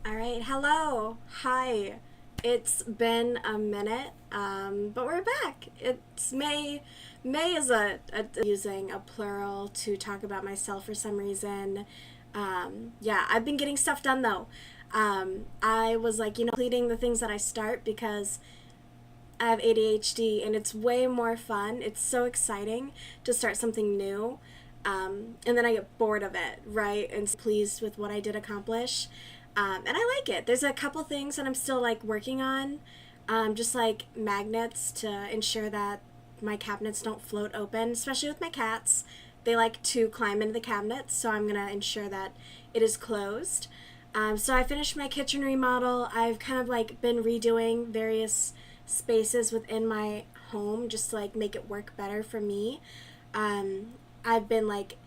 Alright, hello. Hi. It's been a minute, but we're back. It's May. May is using a plural to talk about myself for some reason. Yeah, I've been getting stuff done though. I was like, completing the things that I start because I have ADHD and it's way more fun. It's so exciting to start something new. And then I get bored of it, right? And pleased with what I did accomplish. And I like it. There's a couple things that I'm still like working on, just like magnets to ensure that my cabinets don't float open, especially with my cats. They like to climb into the cabinets, so I'm gonna ensure that it is closed. So I finished my kitchen remodel. I've kind of like been redoing various spaces within my home just to like make it work better for me. I've been like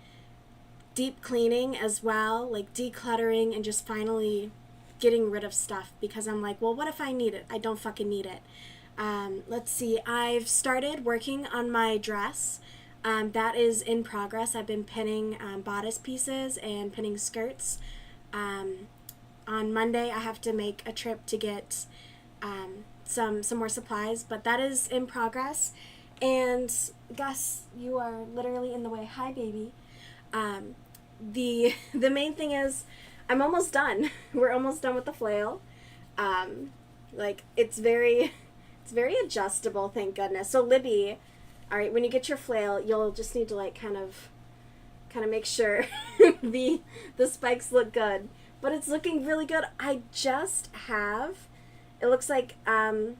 deep cleaning as well, like decluttering and just finally getting rid of stuff because I'm like, well, what if I need it? I don't fucking need it. Let's see, I've started working on my dress. That is in progress. I've been pinning bodice pieces and pinning skirts. On Monday, I have to make a trip to get some more supplies, but that is in progress. And Gus, you are literally in the way. Hi, baby. The main thing is I'm almost done. We're almost done with the flail. Like it's very adjustable, thank goodness. So Libby, all right, when you get your flail, you'll just need to like kind of make sure the spikes look good. But it's looking really good. I just have, it looks like a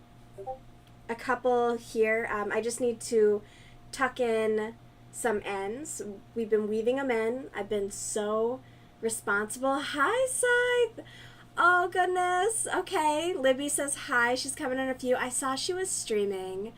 couple here. I just need to tuck in some ends. We've been weaving them in. I've been so responsible. Hi, Scythe. Oh, goodness. Okay. Libby says hi. She's coming in a few. I saw she was streaming.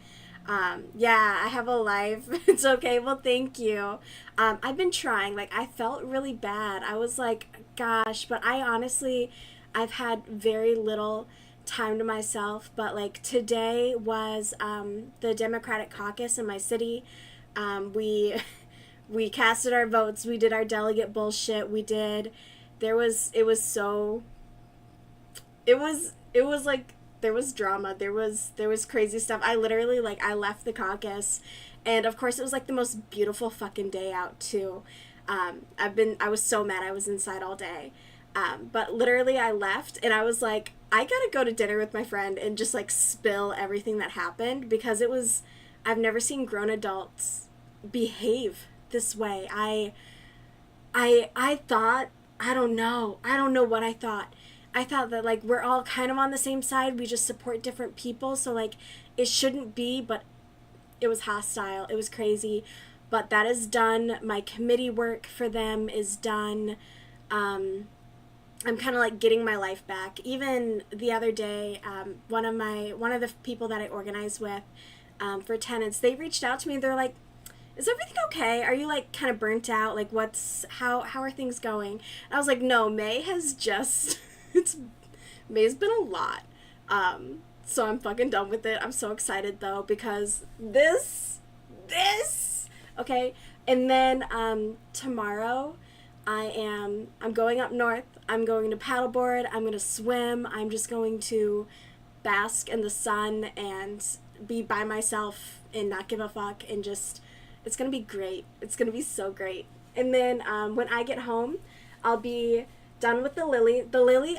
Yeah, I have a life. It's okay. Well, thank you. I've been trying. Like, I felt really bad. I was like, gosh, but I honestly, I've had very little time to myself. But, like, today was the Democratic caucus in my city. We casted our votes. We did our delegate bullshit. It was like, there was drama. There was crazy stuff. I literally, like, I left the caucus, and of course it was like the most beautiful fucking day out too. I was so mad I was inside all day. But literally I left and I was like, I gotta go to dinner with my friend and just like spill everything that happened because I've never seen grown adults behave this way. I thought, I don't know what I thought. I thought that like we're all kind of on the same side. We just support different people. So like it shouldn't be, but it was hostile. It was crazy. But that is done. My committee work for them is done. I'm kind of like getting my life back. Even the other day, one of the people that I organize with for tenants, they reached out to me. They're like, is everything okay? Are you like kind of burnt out? Like how are things going? And I was like, no, May has just, May's been a lot. So I'm fucking done with it. I'm so excited though, because this, okay. And then, tomorrow I'm going up north. I'm going to paddleboard. I'm going to swim. I'm just going to bask in the sun and be by myself and not give a fuck and just, it's going to be great. It's going to be so great. And then when I get home, I'll be done with the lily. The lily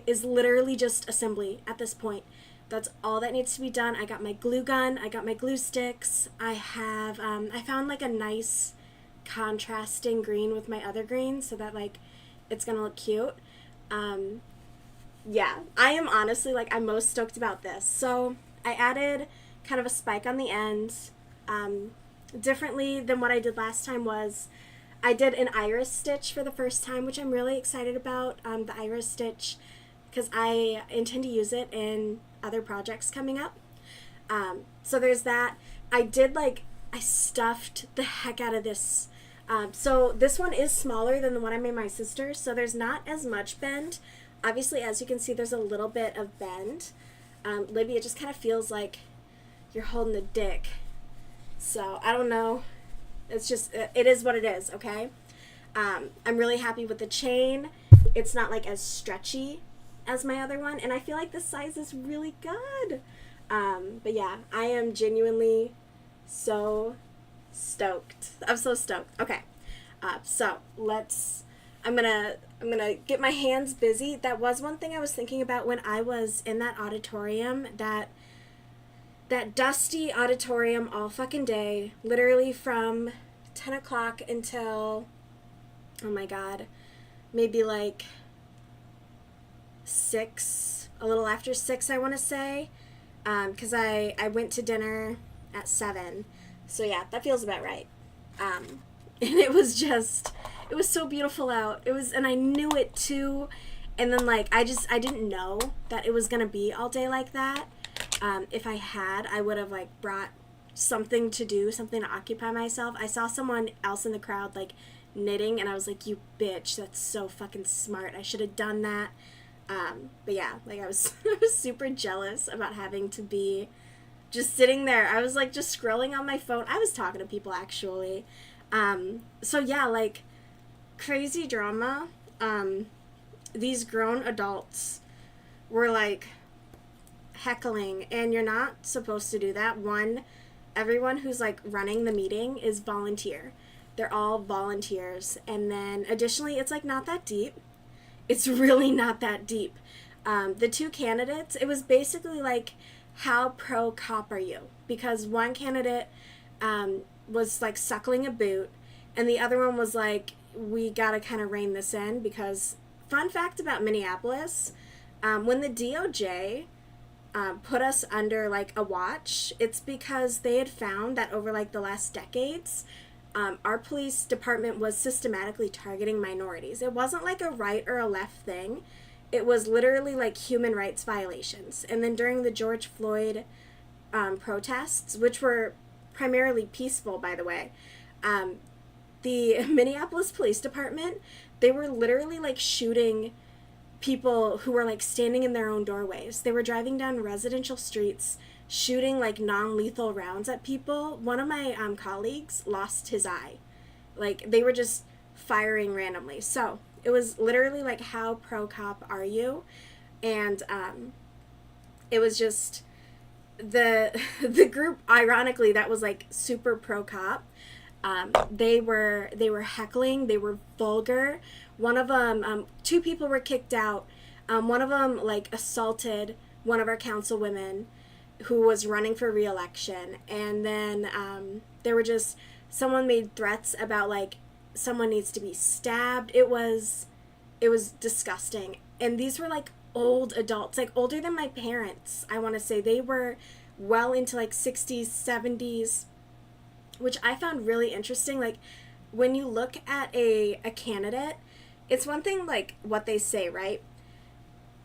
is literally just assembly at this point. That's all that needs to be done. I got my glue gun. I got my glue sticks. I have, I found like a nice contrasting green with my other green so that like it's going to look cute. Yeah, I am honestly like, I'm most stoked about this. So I added kind of a spike on the end. Differently than what I did last time was I did an iris stitch for the first time, which I'm really excited about, the iris stitch, because I intend to use it in other projects coming up. So there's that. I stuffed the heck out of this. So this one is smaller than the one I made my sister, so there's not as much bend. Obviously, as you can see, there's a little bit of bend. Libby, it just kind of feels like you're holding a dick. So, I don't know. It's just, it is what it is, okay? I'm really happy with the chain. It's not like as stretchy as my other one, and I feel like the size is really good. But yeah, I am genuinely so stoked. I'm so stoked. Okay. So I'm gonna get my hands busy. That was one thing I was thinking about when I was in that auditorium, that dusty auditorium all fucking day, literally from 10 o'clock until, oh my god, maybe like 6, a little after 6, I want to say, because I went to dinner at 7, so yeah, that feels about right. And it was so beautiful out. And I knew it too, and then like I didn't know that it was gonna be all day like that. If I had, I would have like brought something to do, something to occupy myself. I saw someone else in the crowd like knitting, and I was like, you bitch, that's so fucking smart. I should have done that. But yeah, like I was super jealous about having to be just sitting there. I was like just scrolling on my phone. I was talking to people actually. So yeah, like crazy drama. These grown adults were like heckling, and you're not supposed to do that. One, everyone who's like running the meeting is volunteer. They're all volunteers. And then additionally, it's like not that deep. It's really not that deep. The two candidates, it was basically like, how pro cop are you? Because one candidate was like suckling a boot, and the other one was like, we gotta kind of rein this in. Because fun fact about Minneapolis, when the DOJ put us under like a watch, it's because they had found that over like the last decades, our police department was systematically targeting minorities. It wasn't like a right or a left thing. It was literally like human rights violations. And then during the George Floyd protests, which were primarily peaceful, by the way, the Minneapolis Police Department, they were literally like shooting people who were like standing in their own doorways. They were driving down residential streets, shooting like non-lethal rounds at people. One of my colleagues lost his eye. Like they were just firing randomly. So it was literally like, how pro cop are you? And it was just the group, ironically, that was like super pro cop. They were heckling. They were vulgar. One of them, 2 people were kicked out. One of them like assaulted one of our councilwomen who was running for re-election. And then there were just, someone made threats about like someone needs to be stabbed. It was disgusting. And these were like old adults, like older than my parents, I want to say. They were well into like 60s, 70s, which I found really interesting. Like when you look at a candidate, it's one thing like what they say, right?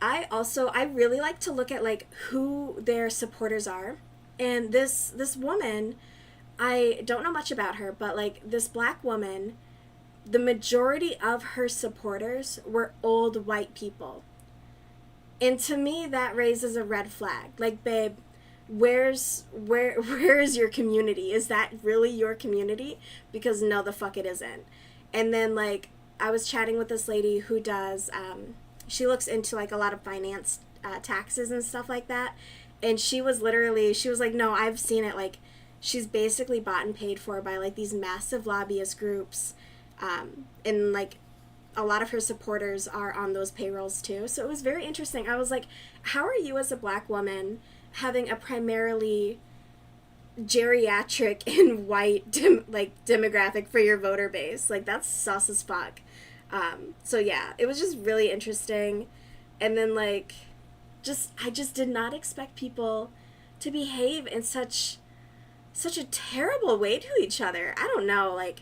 I really like to look at like who their supporters are. And this woman, I don't know much about her, but like this black woman, the majority of her supporters were old white people. And to me, that raises a red flag. Like, babe, where is your community? Is that really your community? Because no, the fuck it isn't. And then like I was chatting with this lady who does she looks into like a lot of finance, taxes and stuff like that, and she was like, no, I've seen it. Like she's basically bought and paid for by like these massive lobbyist groups, and like a lot of her supporters are on those payrolls too. So it was very interesting. I was like, how are you as a black woman having a primarily geriatric and white demographic for your voter base? Like that's sus as fuck. So yeah, it was just really interesting. And then like I just did not expect people to behave in such a terrible way to each other. I don't know, like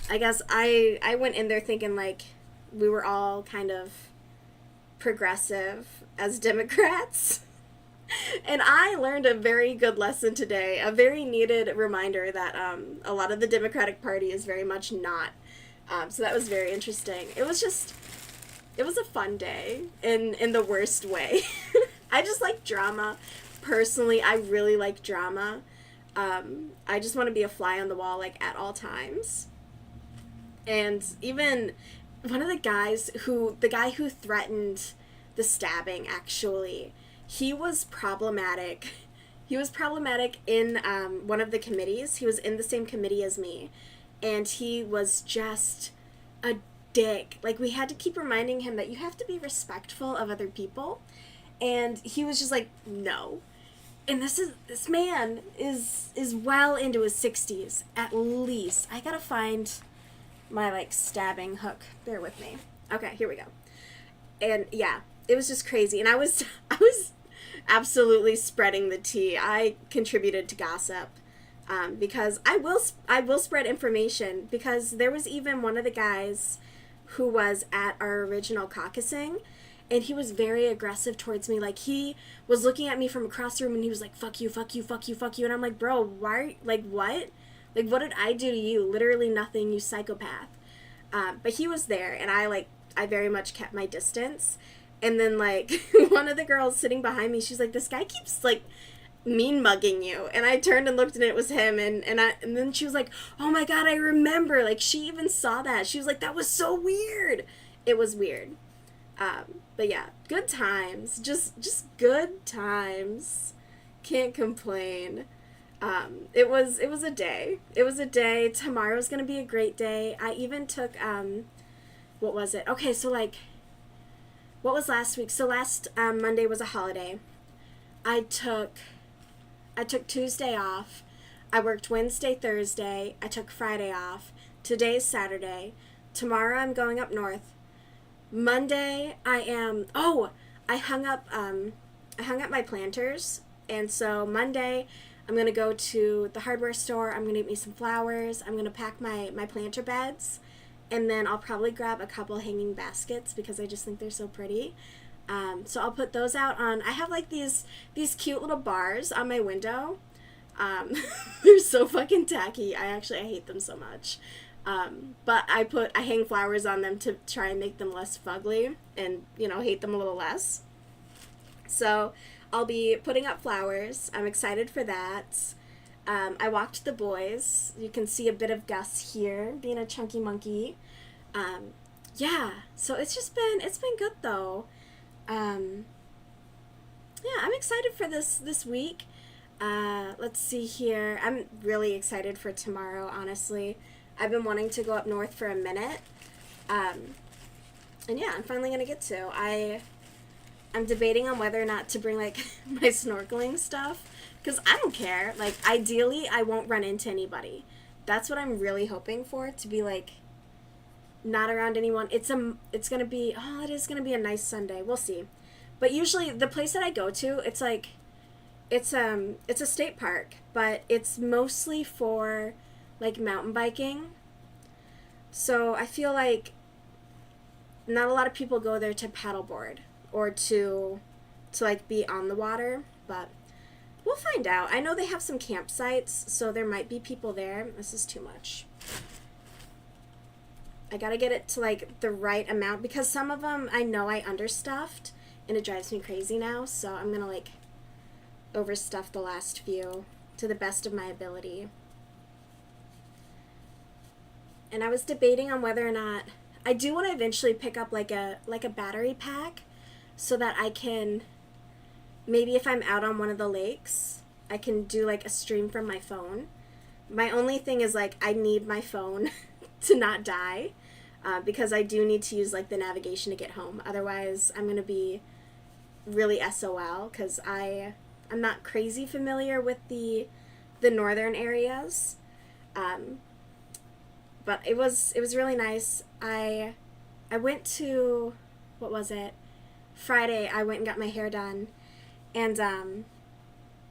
I guess I went in there thinking like we were all kind of progressive as Democrats. And I learned a very good lesson today, a very needed reminder that a lot of the Democratic Party is very much not. So that was very interesting. It was a fun day in the worst way. I just like drama. Personally, I really like drama. I just want to be a fly on the wall, like, at all times. And even one of the guy who threatened the stabbing, actually, he was problematic. He was problematic in one of the committees. He was in the same committee as me. And he was just a dick. Like, we had to keep reminding him that you have to be respectful of other people. And he was just like, no. And this man is well into his 60s, at least. I gotta find my, like, stabbing hook. Bear with me. Okay, here we go. And yeah, it was just crazy. And I was absolutely spreading the tea. I contributed to gossip. Because I will spread information, because there was even one of the guys who was at our original caucusing, and he was very aggressive towards me. Like, he was looking at me from across the room, and he was like, fuck you, fuck you, fuck you, fuck you. And I'm like, bro, why, like, what? Like, what did I do to you? Literally nothing, you psychopath. But he was there, and I very much kept my distance. And then, like, one of the girls sitting behind me, she's like, this guy keeps, like, mean mugging you. And I turned and looked, and it was him. And then she was like, oh my god, I remember. Like, she even saw that. She was like, that was so weird. It was weird. But yeah, good times. Just good times. Can't complain. It was a day. It was a day. Tomorrow's gonna be a great day. I even took, what was it? Okay, so, like, what was last week? So last Monday was a holiday. I took Tuesday off. I worked Wednesday, Thursday. I took Friday off. Today's Saturday. Tomorrow I'm going up north. Monday I hung up my planters, and so Monday I'm gonna go to the hardware store. I'm gonna get me some flowers. I'm gonna pack my planter beds, and then I'll probably grab a couple hanging baskets because I just think they're so pretty. So I'll put those out on. I have, like, these cute little bars on my window. They're so fucking tacky. I hate them so much. But I hang flowers on them to try and make them less fugly and, hate them a little less. So I'll be putting up flowers. I'm excited for that. I walked the boys. You can see a bit of Gus here being a chunky monkey. Yeah, so it's been good though. Yeah, I'm excited for this week. Let's see here. I'm really excited for tomorrow, honestly. I've been wanting to go up north for a minute. And yeah, I'm finally going to get to. I'm debating on whether or not to bring, like, my snorkeling stuff, because I don't care. Like, ideally, I won't run into anybody. That's what I'm really hoping for, to be, like, not around anyone. It is going to be a nice Sunday. We'll see. But usually the place that I go to, it's like, it's a state park, but it's mostly for, like, mountain biking. So I feel like not a lot of people go there to paddleboard or to like be on the water, but we'll find out. I know they have some campsites, so there might be people there. This is too much. I gotta get it to, like, the right amount, because some of them I know I understuffed, and it drives me crazy now, so I'm gonna, like, overstuff the last few to the best of my ability. And I was debating on whether or not I do want to eventually pick up like a battery pack, so that I can, maybe if I'm out on one of the lakes, I can do, like, a stream from my phone. My only thing is, like, I need my phone to not die, because I do need to use, like, the navigation to get home. Otherwise, I'm going to be really SOL, because I'm not crazy familiar with the northern areas. But it was really nice. I went to, what was it? Friday, I went and got my hair done, and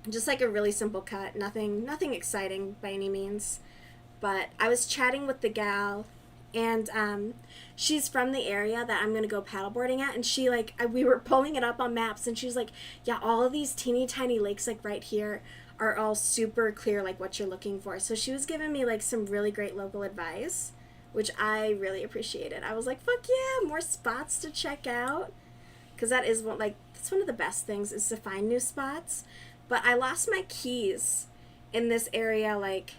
just, like, a really simple cut, nothing exciting by any means. But I was chatting with the gal, and she's from the area that I'm gonna go paddleboarding at, and she like we were pulling it up on maps, and she's like, yeah, all of these teeny tiny lakes like right here are all super clear, like what you're looking for. So she was giving me like some really great local advice, which I really appreciated. I was like, fuck yeah, more spots to check out, because that is one, like, that's one of the best things, is to find new spots. But I lost my keys in this area, like,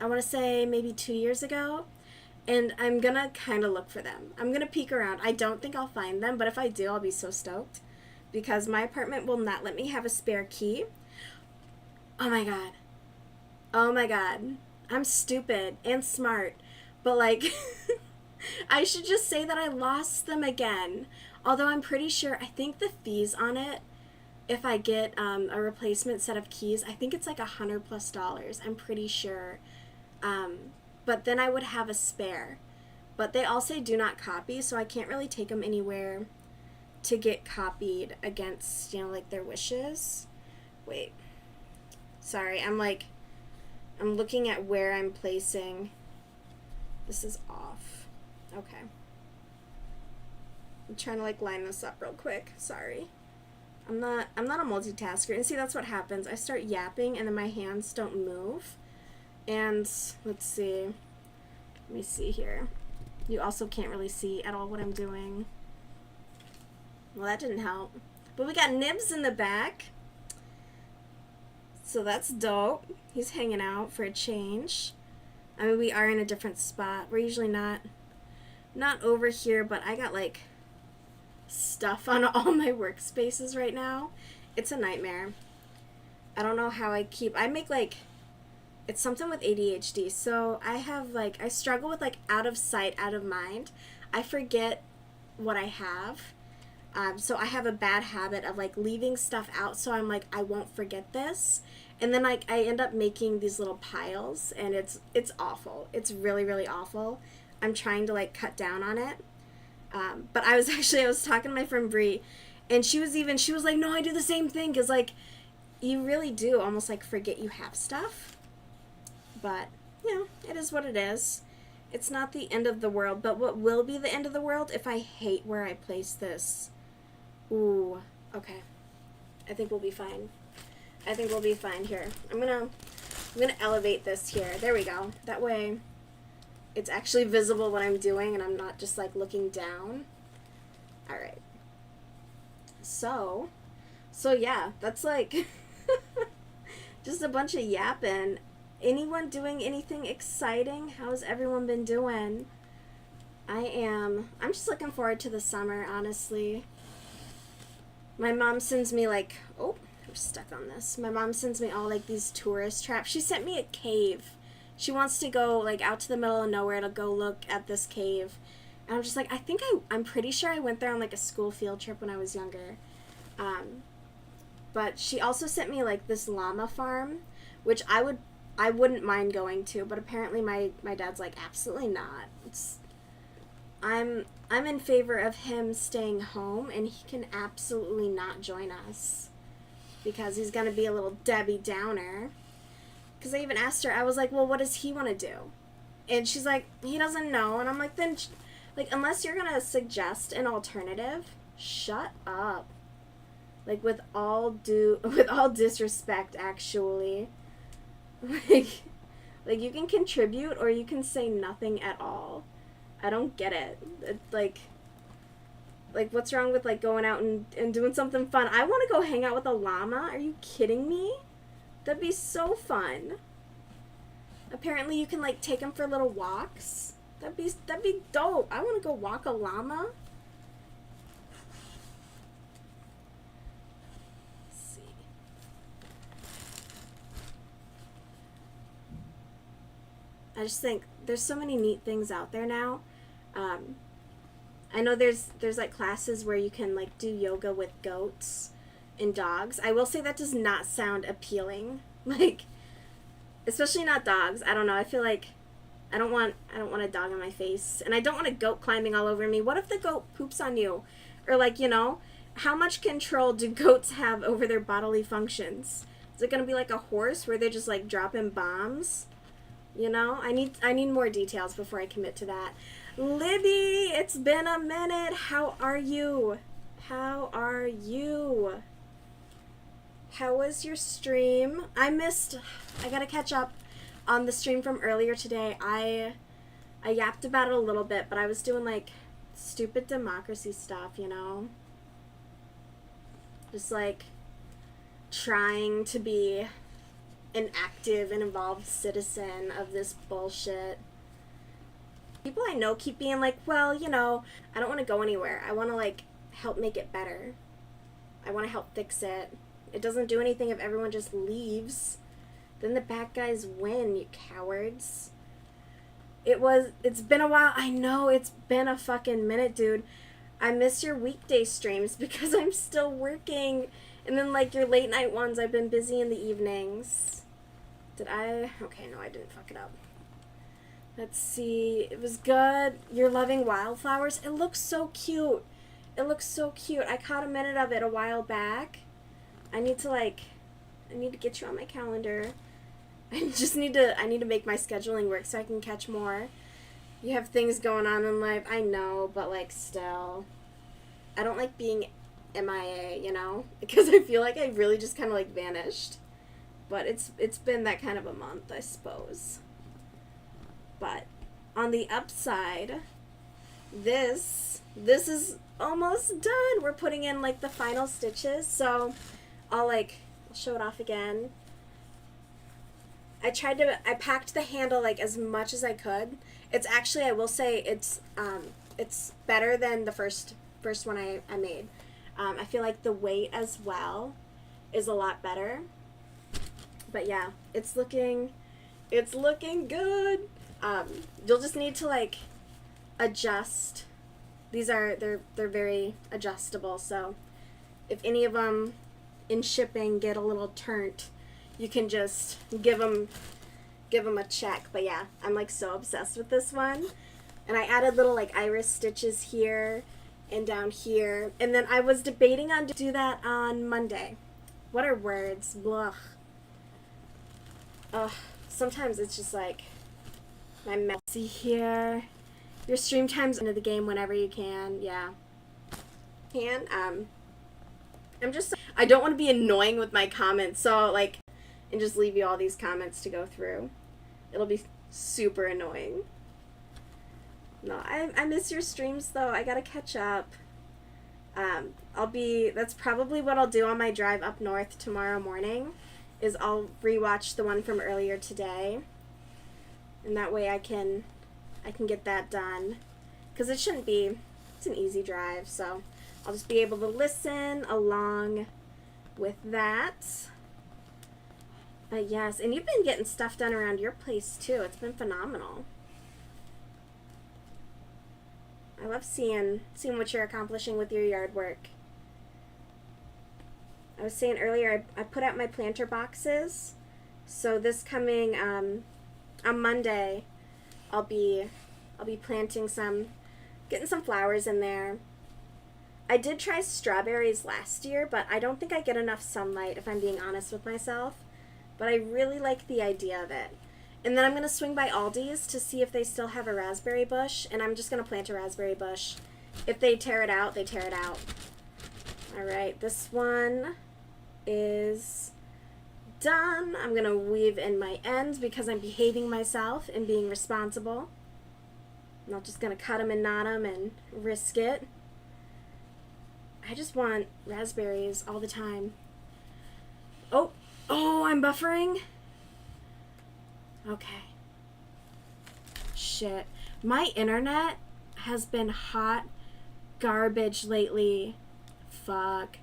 I want to say maybe 2 years ago, and I'm gonna kind of look for them. I'm gonna peek around. I don't think I'll find them, but if I do, I'll be so stoked, because my apartment will not let me have a spare key. Oh my god. Oh my god. I'm stupid and smart, but like, I should just say that I lost them again. Although I'm pretty sure, I think the fees on it, if I get a replacement set of keys, I think it's like $100+. I'm pretty sure. But then I would have a spare. But they all say do not copy, so I can't really take them anywhere to get copied against, you know, like their wishes. Wait. Sorry, I'm looking at where I'm placing. This is off. Okay. I'm trying to like line this up real quick. Sorry. I'm not a multitasker. And see, that's what happens. I start yapping and then my hands don't move. And let's see. Let me see here. You also can't really see at all what I'm doing. Well, that didn't help. But we got Nibs in the back. So that's dope. He's hanging out for a change. I mean, we are in a different spot. We're usually not over here, but I got like stuff on all my workspaces right now. It's a nightmare. I don't know how I make like, it's something with ADHD. So I have like, I struggle with like out of sight, out of mind. I forget what I have. So I have a bad habit of like leaving stuff out, so I'm like, I won't forget this, and then like I end up making these little piles, and it's awful. It's really, really awful. I'm trying to like cut down on it, but I was talking to my friend Bree, and she was like, no, I do the same thing, because like you really do almost like forget you have stuff, but you know, it is what it is. It's not the end of the world, but what will be the end of the world if I hate where I place this. Ooh, okay. I think we'll be fine. I think we'll be fine here. I'm gonna elevate this here. There we go. That way it's actually visible what I'm doing and I'm not just like looking down. Alright. So yeah, that's like just a bunch of yapping. Anyone doing anything exciting? How's everyone been doing? I'm just looking forward to the summer, honestly. My mom sends me like, oh, we're stuck on this. My mom sends me all like these tourist traps. She sent me a cave. She wants to go like out to the middle of nowhere to go look at this cave. And I'm just like, I'm pretty sure I went there on like a school field trip when I was younger. But she also sent me like this llama farm, which I wouldn't mind going to, but apparently my dad's like, absolutely not. I'm in favor of him staying home, and he can absolutely not join us because he's gonna be a little Debbie Downer. Because I even asked her, I was like, well, what does he want to do? And she's like, he doesn't know. And I'm like, then, like, unless you're gonna suggest an alternative, shut up. Like, with all disrespect, actually. Like you can contribute or you can say nothing at all. I don't get it. Like what's wrong with like going out and doing something fun? I want to go hang out with a llama. Are you kidding me? That'd be so fun. Apparently you can like take them for little walks. That'd be dope. I want to go walk a llama. I just think there's so many neat things out there now. I know there's like classes where you can like do yoga with goats and dogs. I will say that does not sound appealing. Like, especially not dogs. I don't know. I feel like I don't want a dog in my face, and I don't want a goat climbing all over me. What if the goat poops on you? Or like, you know, how much control do goats have over their bodily functions? Is it going to be like a horse where they're just like dropping bombs? You know, I need more details before I commit to that. Libby, it's been a minute. How are you? How are you? How was your stream? I gotta catch up on the stream from earlier today. I yapped about it a little bit, but I was doing like stupid democracy stuff, you know? Just like trying to be an active and involved citizen of this bullshit. People I know keep being like, well, you know, I don't want to go anywhere. I want to like help make it better. I want to help fix it. It doesn't do anything if everyone just leaves. Then the bad guys win, you cowards. It's been a while. I know, it's been a fucking minute, dude. I miss your weekday streams because I'm still working. And then, like, your late night ones, I've been busy in the evenings. Okay, no, I didn't fuck it up. Let's see. It was good. You're loving wildflowers? It looks so cute. It looks so cute. I caught a minute of it a while back. I need to get you on my calendar. I need to make my scheduling work so I can catch more. You have things going on in life. I know, but like still. I don't like being MIA, you know? Because I feel like I really just kind of like vanished. But it's been that kind of a month, I suppose. But on the upside, this is almost done. We're putting in like the final stitches, so I'll show it off again. I packed the handle like as much as I could. It's actually, I will say, it's better than the first one I made. I feel like the weight as well is a lot better. But yeah, it's looking good. You'll just need to like adjust. They're very adjustable, so if any of them in shipping get a little turnt, you can just give them a check. But yeah, I'm like so obsessed with this one. And I added little like iris stitches here and down here. And then I was debating on do that on Monday. What are words? Blah. Ugh. Sometimes it's just like my messy here. Your stream time's into the game whenever you can. Yeah. I don't want to be annoying with my comments, so like, and just leave you all these comments to go through. It'll be super annoying. No, I miss your streams though. I gotta catch up. That's probably what I'll do on my drive up north tomorrow morning, is I'll rewatch the one from earlier today. And that way I can get that done. Because it's an easy drive, so I'll just be able to listen along with that. But yes, and you've been getting stuff done around your place too. It's been phenomenal. I love seeing what you're accomplishing with your yard work. I was saying earlier, I put out my planter boxes. So this coming on Monday, I'll be planting getting some flowers in there. I did try strawberries last year, but I don't think I get enough sunlight, if I'm being honest with myself. But I really like the idea of it. And then I'm going to swing by Aldi's to see if they still have a raspberry bush, and I'm just going to plant a raspberry bush. If they tear it out, they tear it out. Alright, this one is done. I'm going to weave in my ends because I'm behaving myself and being responsible. I'm not just going to cut them and knot them and risk it. I just want raspberries all the time. Oh, I'm buffering? Okay. Shit. My internet has been hot garbage lately. Fuck.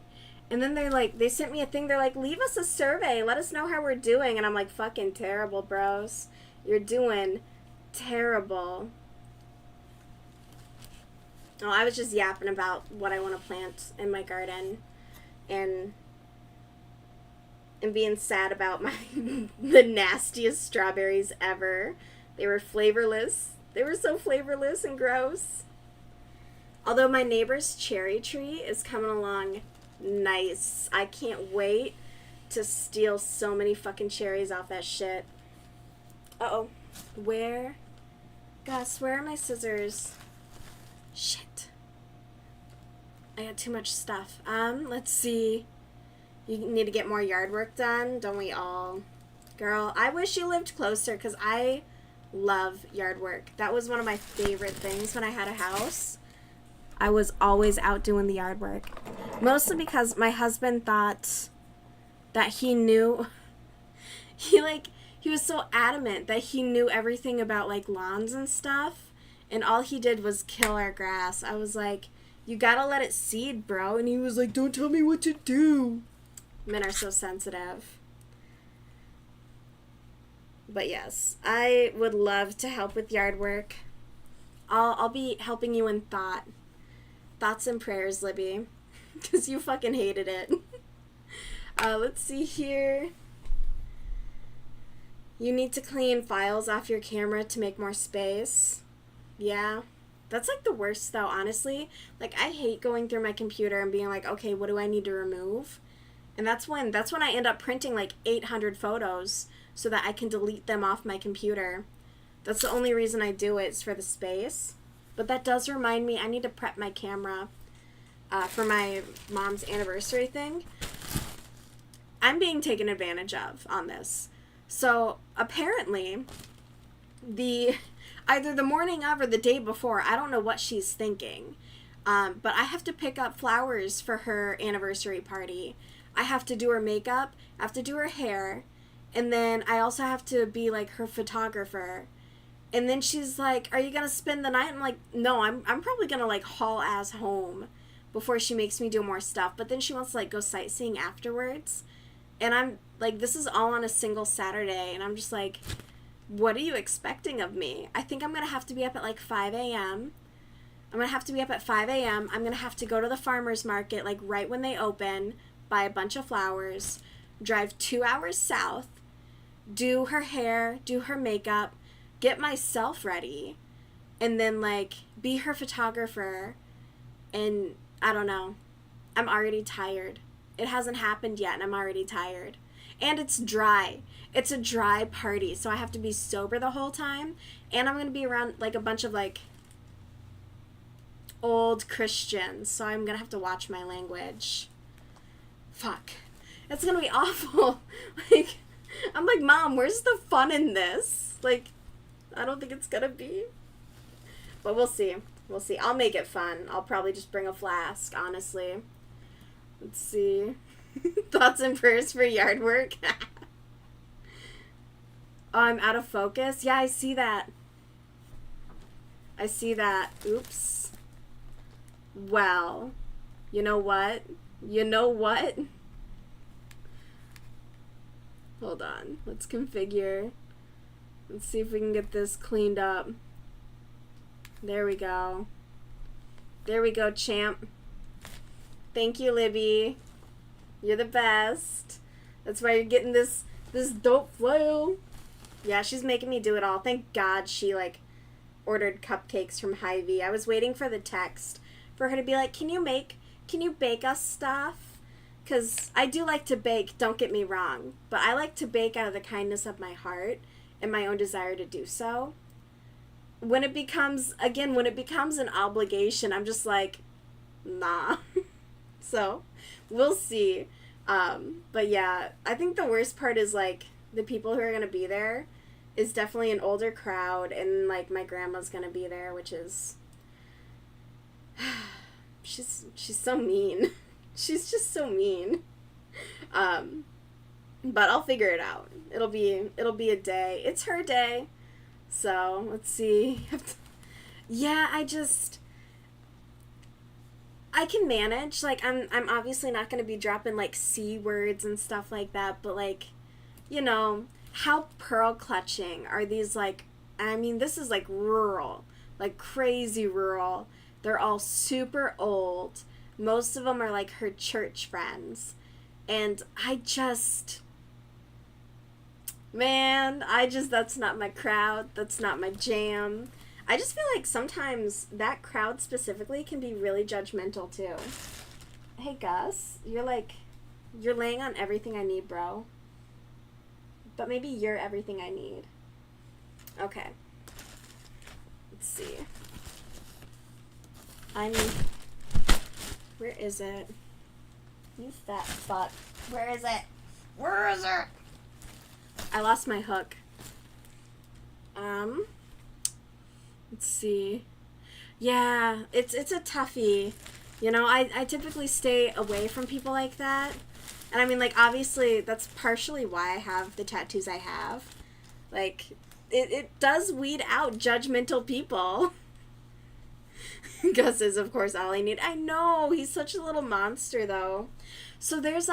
And then they sent me a thing, they're like, leave us a survey, let us know how we're doing. And I'm like, fucking terrible, bros. You're doing terrible. Oh, I was just yapping about what I want to plant in my garden. And being sad about the nastiest strawberries ever. They were flavorless. They were so flavorless and gross. Although my neighbor's cherry tree is coming along nice. I can't wait to steal so many fucking cherries off that shit. Uh-oh. Gus, where are my scissors? Shit. I got too much stuff. Let's see. You need to get more yard work done, don't we all? Girl, I wish you lived closer because I love yard work. That was one of my favorite things when I had a house. I was always out doing the yard work. Mostly because my husband thought that he knew. He was so adamant that he knew everything about like lawns and stuff. And all he did was kill our grass. I was like, you gotta let it seed, bro. And he was like, don't tell me what to do. Men are so sensitive. But yes, I would love to help with yard work. I'll be helping you in thought. Thoughts and prayers, Libby. Because you fucking hated it. Let's see here. You need to clean files off your camera to make more space. Yeah. That's like the worst though, honestly. Like I hate going through my computer and being like, okay, what do I need to remove? And that's when I end up printing like 800 photos so that I can delete them off my computer. That's the only reason I do it, is for the space. But that does remind me, I need to prep my camera for my mom's anniversary thing. I'm being taken advantage of on this. So apparently, either the morning of or the day before, I don't know what she's thinking, but I have to pick up flowers for her anniversary party. I have to do her makeup, I have to do her hair, and then I also have to be like her photographer. And then she's like, are you gonna spend the night? I'm like, no, I'm probably gonna like haul ass home before she makes me do more stuff. But then she wants to like go sightseeing afterwards. And I'm like, this is all on a single Saturday. And I'm just like, what are you expecting of me? I think I'm gonna have to be up at like 5 a.m. I'm gonna have to be up at 5 a.m. I'm gonna have to go to the farmer's market like right when they open, buy a bunch of flowers, drive 2 hours south, do her hair, do her makeup, get myself ready, and then like be her photographer. And I don't know, I'm already tired. It hasn't happened yet and I'm already tired. And it's dry. It's a dry party, so I have to be sober the whole time. And I'm gonna be around like a bunch of like old Christians, so I'm gonna have to watch my language. Fuck. It's gonna be awful. Like, I'm like, Mom, where's the fun in this? Like, I don't think it's gonna be. But we'll see. We'll see. I'll make it fun. I'll probably just bring a flask, honestly. Let's see. Thoughts and prayers for yard work. Oh, I'm out of focus? Yeah, I see that. I see that. Oops. Well, you know what? You know what? Hold on. Let's configure. Let's see if we can get this cleaned up. There we go. There we go, champ. Thank you, Libby. You're the best. That's why you're getting this dope flail. Yeah, she's making me do it all. Thank God she, like, ordered cupcakes from Hy-Vee. I was waiting for the text for her to be like, can you bake us stuff? Because I do like to bake, don't get me wrong. But I like to bake out of the kindness of my heart and my own desire to do so. When it becomes an obligation, I'm just like, nah. So, we'll see. But yeah, I think the worst part is, like, the people who are going to be there is definitely an older crowd, and, like, my grandma's going to be there, which is, she's so mean. She's just so mean. But I'll figure it out. It'll be a day. It's her day. So, let's see. Yeah, I can manage. Like, I'm obviously not going to be dropping, like, C words and stuff like that, but, like, you know, how pearl clutching are these, like, I mean, this is, like, rural. Like, crazy rural. They're all super old. Most of them are, like, her church friends. And that's not my crowd. That's not my jam. I just feel like sometimes that crowd specifically can be really judgmental too. Hey Gus, you're laying on everything I need, bro. But maybe you're everything I need. Okay. Let's see. Where is it? You fat fuck. Where is it? Where is it? I lost my hook. Let's see. Yeah, it's a toughie. You know, I typically stay away from people like that. And I mean, like, obviously, that's partially why I have the tattoos I have. Like, it does weed out judgmental people. Gus is, of course, all I need. I know, he's such a little monster, though. So there's,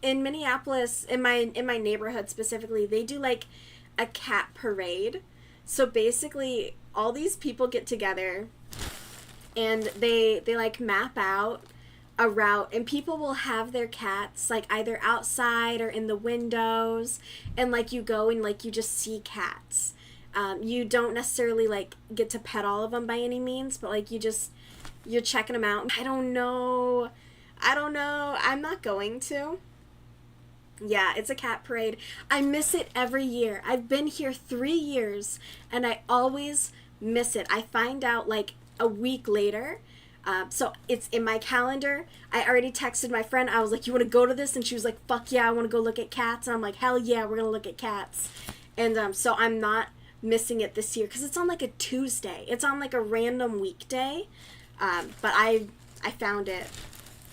in Minneapolis, in my neighborhood specifically, they do, like, a cat parade. So basically, all these people get together, and they like, map out a route, and people will have their cats, like, either outside or in the windows, and, like, you go and, like, you just see cats. You don't necessarily, like, get to pet all of them by any means, but, like, you're checking them out. I don't know. I'm not going to. Yeah, it's a cat parade. I miss it every year. I've been here 3 years, and I always miss it. I find out, like, a week later. So it's in my calendar. I already texted my friend. I was like, you want to go to this? And she was like, fuck yeah, I want to go look at cats. And I'm like, hell yeah, we're going to look at cats. And so I'm not missing it this year because it's on, like, a Tuesday. It's on, like, a random weekday. But I found it.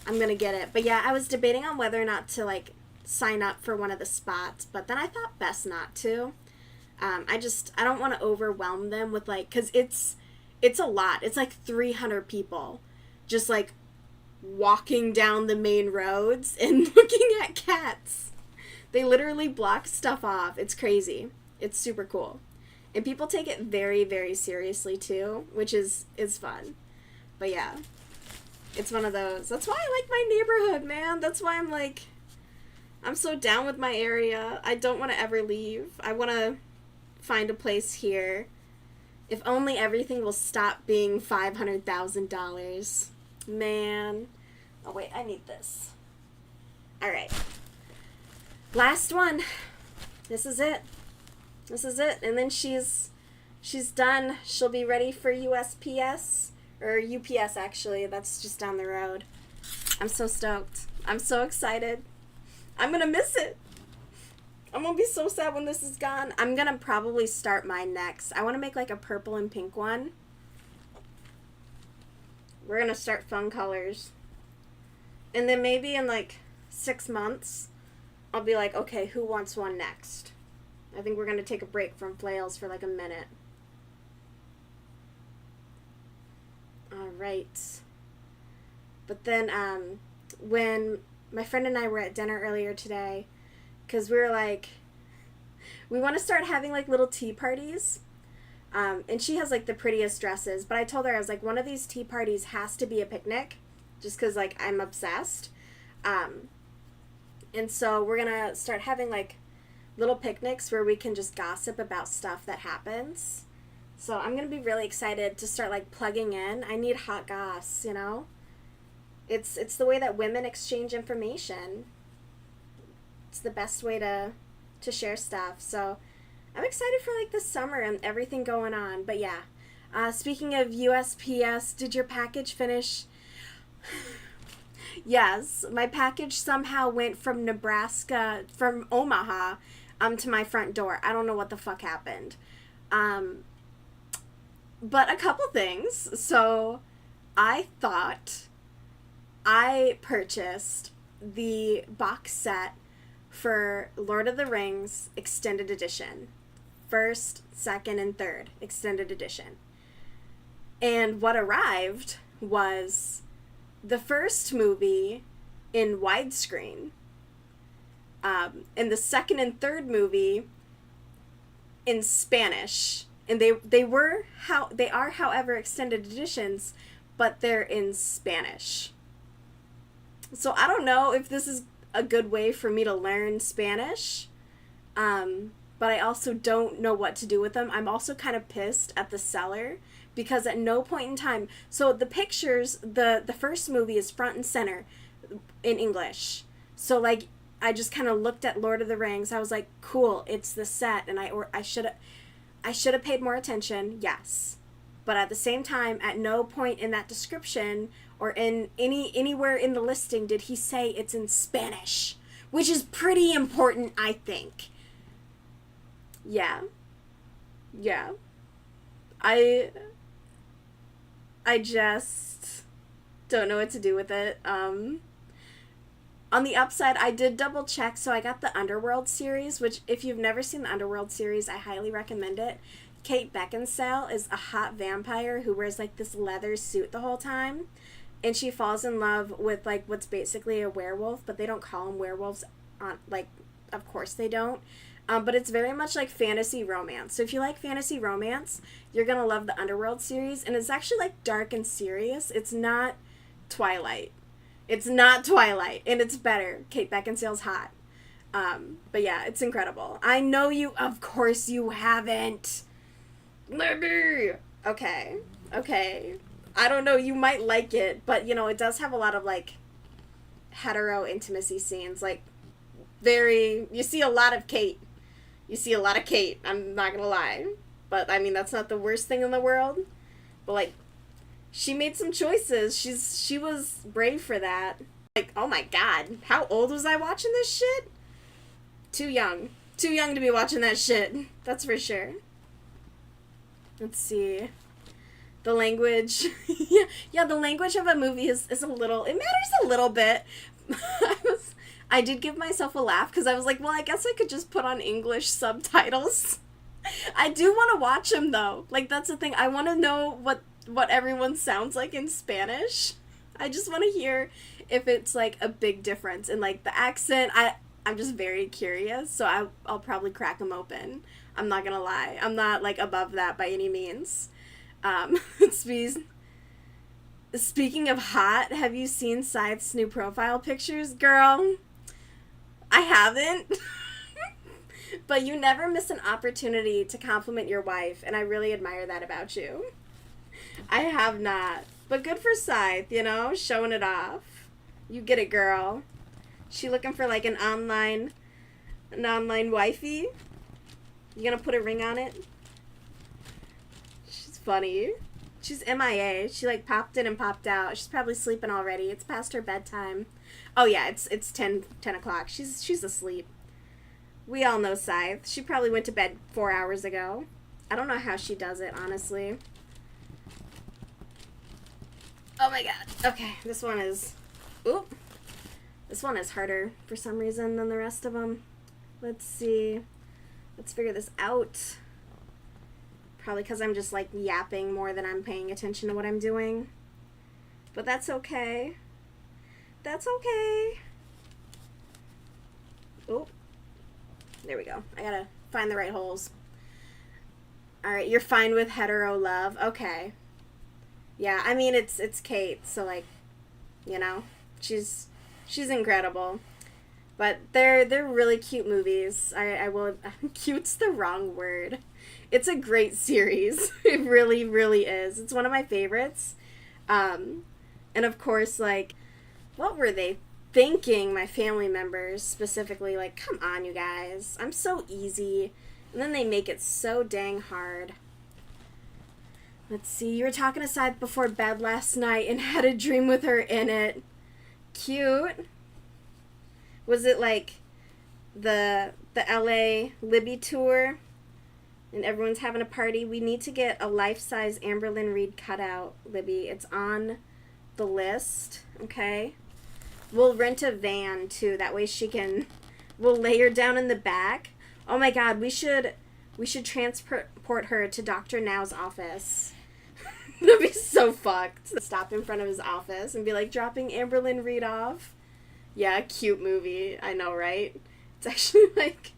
I'm going to get it. But yeah, I was debating on whether or not to, like, sign up for one of the spots. But then I thought best not to. I don't want to overwhelm them with, like, because it's a lot. It's like 300 people just, like, walking down the main roads and looking at cats. They literally block stuff off. It's crazy. It's super cool. And people take it very, very seriously, too, which is fun. But, yeah. It's one of those. That's why I like my neighborhood, man. That's why I'm so down with my area. I don't want to ever leave. I want to find a place here. If only everything will stop being $500,000. Man. Oh, wait, I need this. All right. Last one. This is it. And then she's done. She'll be ready for USPS. Or UPS, actually. That's just down the road. I'm so stoked. I'm so excited. I'm going to miss it. I'm going to be so sad when this is gone. I'm going to probably start mine next. I want to make, like, a purple and pink one. We're going to start fun colors. And then maybe in, like, 6 months, I'll be like, okay, who wants one next? I think we're going to take a break from flails for, like, a minute. All right. But then, when my friend and I were at dinner earlier today, because we were like, we want to start having, like, little tea parties. And she has, like, the prettiest dresses. But I told her, I was like, one of these tea parties has to be a picnic. Just because, like, I'm obsessed. And so we're going to start having, like, little picnics where we can just gossip about stuff that happens. So I'm going to be really excited to start, like, plugging in. I need hot goss, you know? It's the way that women exchange information. It's the best way to share stuff. So I'm excited for, like, the summer and everything going on. But yeah, speaking of USPS, did your package finish? Yes, my package somehow went from from Omaha, to my front door. I don't know what the fuck happened. But a couple things. So I thought I purchased the box set for Lord of the Rings Extended Edition. First, second, and third Extended Edition. And what arrived was the first movie in widescreen. And the second and third movie in Spanish. And they are, however, extended editions, but they're in Spanish. So I don't know if this is a good way for me to learn Spanish, but I also don't know what to do with them. I'm also kind of pissed at the seller because at no point in time, so the pictures, the first movie is front and center in English. So, like, I just kind of looked at Lord of the Rings. I was like, cool, it's the set, and I should have paid more attention. Yes. but at the same time, at no point in that description or in anywhere in the listing did he say it's in Spanish, which is pretty important, I think. Yeah. Yeah. I just don't know what to do with it. On the upside, I did double check, so I got the Underworld series, which if you've never seen the Underworld series, I highly recommend it. Kate Beckinsale is a hot vampire who wears like this leather suit the whole time, and she falls in love with like what's basically a werewolf, but they don't call them werewolves on, like, of course they don't. But it's very much like fantasy romance. So if you like fantasy romance, you're gonna love the Underworld series, and it's actually like dark and serious. It's not Twilight. It's not Twilight, and it's better. Kate Beckinsale's hot. But yeah, it's incredible. I know you, of course you haven't. Libby! Okay. I don't know, you might like it, but you know, it does have a lot of like hetero intimacy scenes. Like, you see a lot of Kate. I'm not gonna lie. But I mean, that's not the worst thing in the world. But like, she made some choices. She was brave for that. Like, oh my god, how old was I watching this shit? Too young to be watching that shit. That's for sure. Let's see. The language. yeah, the language of a movie is a little, it matters a little bit. I did give myself a laugh because I was like, well, I guess I could just put on English subtitles. I do want to watch them though. Like, that's the thing. I want to know what everyone sounds like in Spanish. I just want to hear if it's like a big difference in like the accent. I'm just very curious, so I'll probably crack them open. I'm not gonna lie. I'm not like above that by any means. Speaking of hot, have you seen Scythe's new profile pictures, girl? I haven't. But you never miss an opportunity to compliment your wife, and I really admire that about you. I have not. But good for Scythe, you know, showing it off. You get it, girl. She looking for like an online wifey? You gonna put a ring on it? She's funny. She's MIA. She like popped in and popped out. She's probably sleeping already. It's past her bedtime. Oh yeah, it's 10 o'clock. She's asleep. We all know Scythe. She probably went to bed 4 hours ago. I don't know how she does it, honestly. Oh my god. Okay, this one is harder for some reason than the rest of them. Let's see. Let's figure this out. Probably because I'm just like yapping more than I'm paying attention to what I'm doing. But that's okay. That's okay. Oh. There we go. I gotta find the right holes. Alright, you're fine with hetero love. Okay. Yeah, I mean, it's Kate, so like, you know, she's incredible. But they're really cute movies. I will, cute's the wrong word. It's a great series. It really, really is. It's one of my favorites. And of course, like, what were they thinking, my family members specifically? Like, come on, you guys. I'm so easy. And then they make it so dang hard. Let's see. You were talking to Scythe before bed last night and had a dream with her in it. Cute. Was it like the LA Libby tour and everyone's having a party? We need to get a life-size Amberlynn Reed cutout, Libby. It's on the list, okay? We'll rent a van too, that way we'll lay her down in the back. Oh my god, we should transport her to Dr. Now's office. That'd be so fucked. Stop in front of his office and be like, dropping Amberlynn Reed off. Yeah, cute movie. I know, right? It's actually like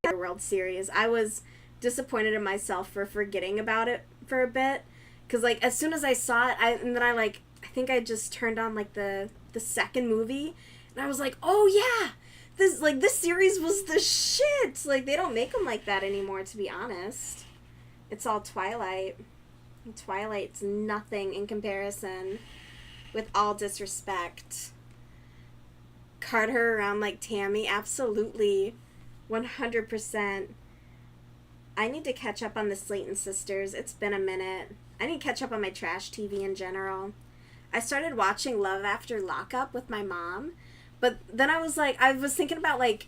a World Series. I was disappointed in myself for forgetting about it for a bit. Because, like, as soon as I saw it, I think I just turned on, like, the second movie. And I was like, oh, yeah! This series was the shit! Like, they don't make them like that anymore, to be honest. It's all Twilight. And Twilight's nothing in comparison. With all disrespect. Cart her around like Tammy? Absolutely. 100%. I need to catch up on the Slayton sisters. It's been a minute. I need to catch up on my trash TV in general. I started watching Love After Lockup with my mom, but then I was thinking about like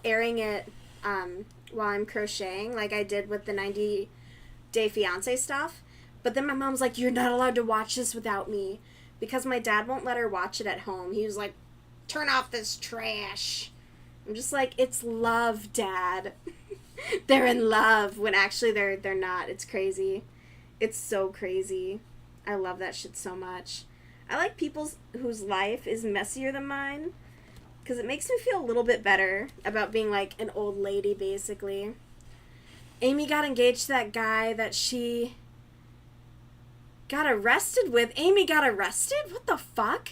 airing it while I'm crocheting, like I did with the 90 Day Fiancé stuff. But then my mom's like, you're not allowed to watch this without me, because my dad won't let her watch it at home. He was like, turn off this trash. I'm just like, it's love, Dad. They're in love when actually they're not. It's crazy. It's so crazy. I love that shit so much. I like people whose life is messier than mine, because it makes me feel a little bit better about being like an old lady, basically. Amy got engaged to that guy that she got arrested with. Amy got arrested? What the fuck?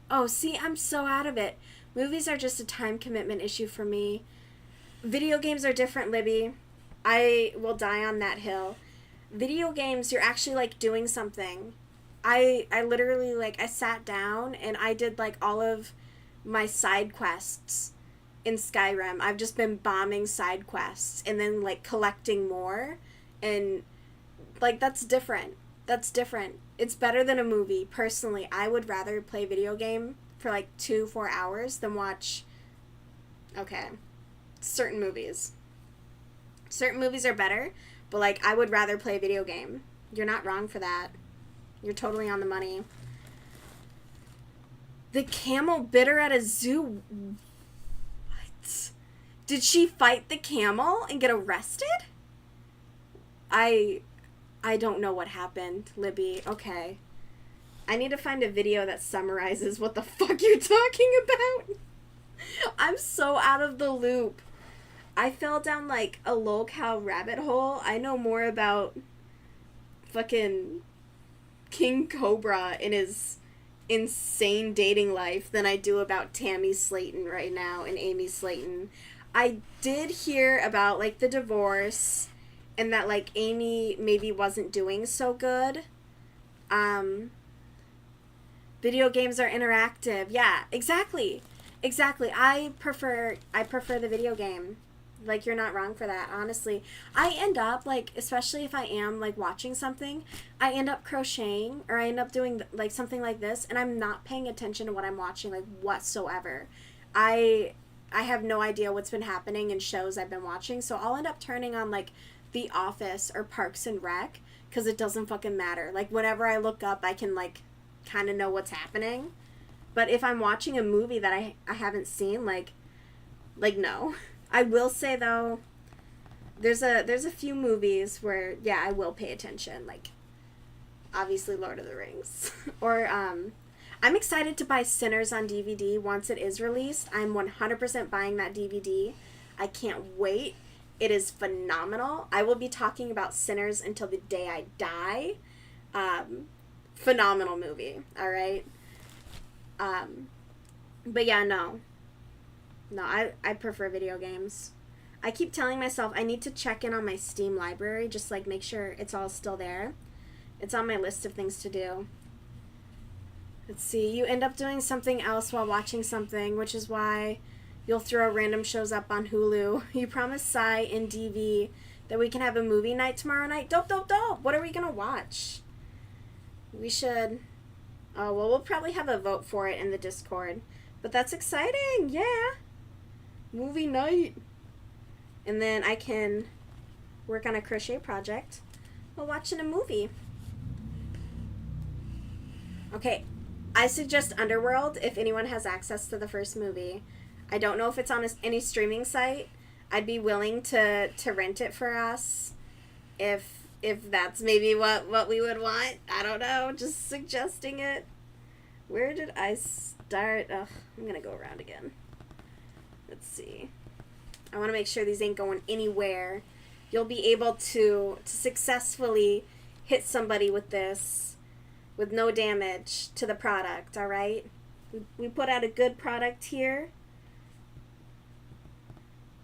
Oh, see, I'm so out of it. Movies are just a time commitment issue for me. Video games are different, Libby. I will die on that hill. Video games, you're actually, like, doing something. I literally, like, I sat down and I did, like, all of my side quests in Skyrim. I've just been bombing side quests and then, like, collecting more. And, like, that's different. That's different. It's better than a movie. Personally, I would rather play a video game for, like, 2-4 hours than watch, okay, certain movies. Certain movies are better, but, like, I would rather play a video game. You're not wrong for that. You're totally on the money. The camel bit her at a zoo. What? Did she fight the camel and get arrested? I don't know what happened, Libby. Okay. I need to find a video that summarizes what the fuck you're talking about. I'm so out of the loop. I fell down like a lolcow rabbit hole. I know more about fucking King Cobra in his insane dating life than I do about Tammy Slayton right now and Amy Slayton. I did hear about like the divorce and that like Amy maybe wasn't doing so good. Video games are interactive. Yeah, exactly. Exactly. I prefer the video game. Like, you're not wrong for that, honestly. I end up, like, especially if I am, like, watching something, I end up crocheting, or I end up doing, like, something like this, and I'm not paying attention to what I'm watching, like, whatsoever. I have no idea what's been happening in shows I've been watching, so I'll end up turning on, like, The Office or Parks and Rec, because it doesn't fucking matter. Like, whenever I look up, I can, like, kind of know what's happening. But if I'm watching a movie that I haven't seen, like, no. I will say, though, there's a few movies where, yeah, I will pay attention. Like, obviously Lord of the Rings. Or, I'm excited to buy Sinners on DVD once it is released. I'm 100% buying that DVD. I can't wait. It is phenomenal. I will be talking about Sinners until the day I die. Phenomenal movie, alright? But yeah, no, I prefer video games. I keep telling myself I need to check in on my Steam library, just like make sure it's all still there. It's on my list of things to do. Let's see, you end up doing something else while watching something, which is why you'll throw random shows up on Hulu. You promised Sai and DV that we can have a movie night tomorrow night. Dope. What are we gonna watch? We should... Oh, well, we'll probably have a vote for it in the Discord. But that's exciting, yeah. Movie night. And then I can work on a crochet project while watching a movie. Okay, I suggest Underworld if anyone has access to the first movie. I don't know if it's on any streaming site. I'd be willing to rent it for us if that's maybe what we would want. I don't know, just suggesting it. Where did I start? Ugh, I'm gonna go around again. Let's see. I want to make sure these ain't going anywhere. You'll be able to successfully hit somebody with this with no damage to the product, alright? We put out a good product here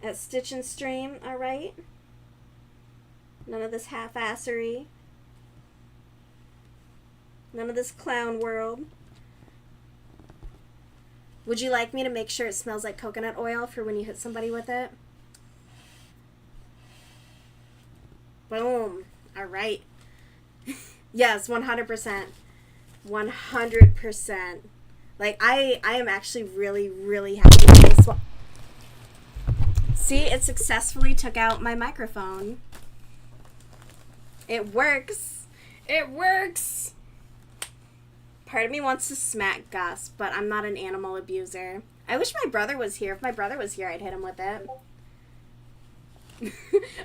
at Stitch and Stream, alright? None of this half-assery. None of this clown world. Would you like me to make sure it smells like coconut oil for when you hit somebody with it? Boom. Alright. Yes, 100%. 100%. Like, I am actually really, really happy with this one. See, it successfully took out my microphone. It works. It works. Part of me wants to smack Gus, but I'm not an animal abuser. I wish my brother was here. If my brother was here, I'd hit him with it.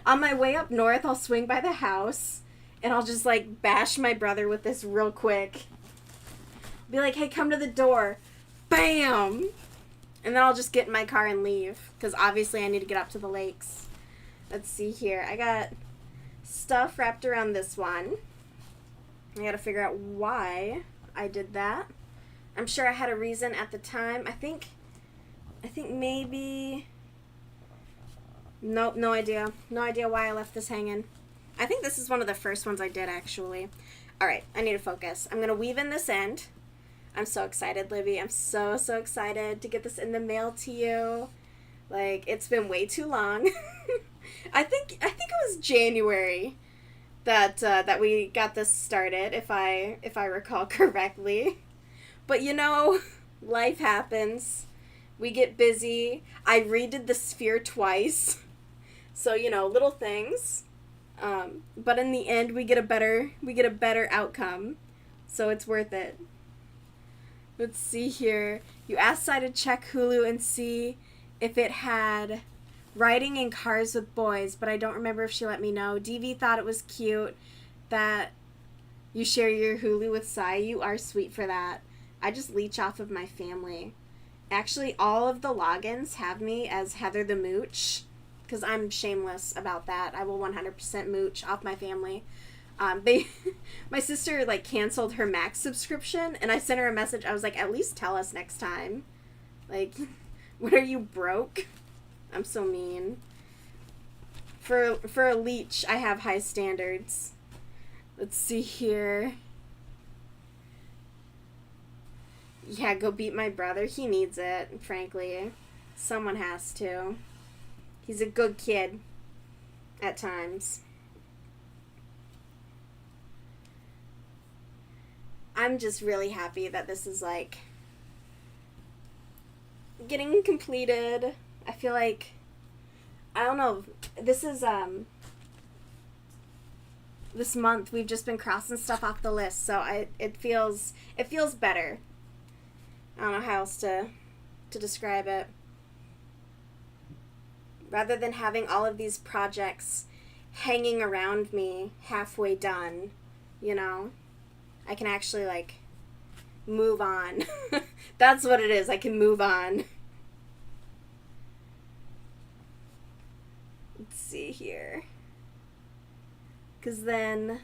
On my way up north, I'll swing by the house, and I'll just, like, bash my brother with this real quick. Be like, hey, come to the door. Bam! And then I'll just get in my car and leave, because obviously I need to get up to the lakes. Let's see here. I got stuff wrapped around this one. I gotta figure out why I did that. I'm sure I had a reason at the time. I think maybe... Nope, no idea. No idea why I left this hanging. I think this is one of the first ones I did, actually. Alright, I need to focus. I'm gonna weave in this end. I'm so excited, Libby. I'm so, so excited to get this in the mail to you. Like, it's been way too long. I think it was January that we got this started, if I recall correctly. But you know, life happens. We get busy. I redid the sphere twice. So, you know, little things. But in the end, we get a better outcome. So it's worth it. Let's see here. You asked Sai to check Hulu and see if it had riding in cars with boys, but I don't remember if she let me know. DV thought it was cute that you share your Hulu with Sai. You are sweet for that. I just leech off of my family. Actually, all of the logins have me as Heather the Mooch, because I'm shameless about that. I will 100% mooch off my family. My sister, like, canceled her Max subscription, and I sent her a message. I was like, at least tell us next time. Like, what are you, broke? I'm so mean. For a leech, I have high standards. Let's see here. Yeah, go beat my brother. He needs it, frankly. Someone has to. He's a good kid. At times. I'm just really happy that this is, like, getting completed. I feel like, I don't know, this is, this month we've just been crossing stuff off the list, so it feels better. I don't know how else to describe it. Rather than having all of these projects hanging around me halfway done, you know, I can actually, like, move on. That's what it is. I can move on. Let's see here. Because then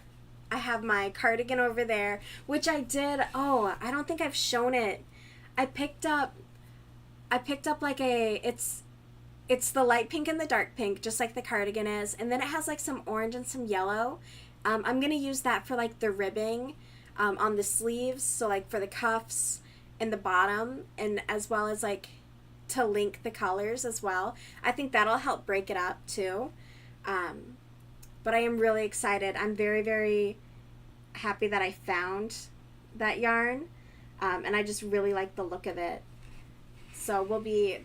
I have my cardigan over there, which I did. Oh, I don't think I've shown it. I picked up like it's the light pink and the dark pink, just like the cardigan is. And then it has, like, some orange and some yellow. I'm going to use that for, like, the ribbing on the sleeves. So, like, for the cuffs and the bottom, and as well as, like, to link the colors as well. I think that'll help break it up, too. But I am really excited. I'm very, very happy that I found that yarn. And I just really like the look of it. So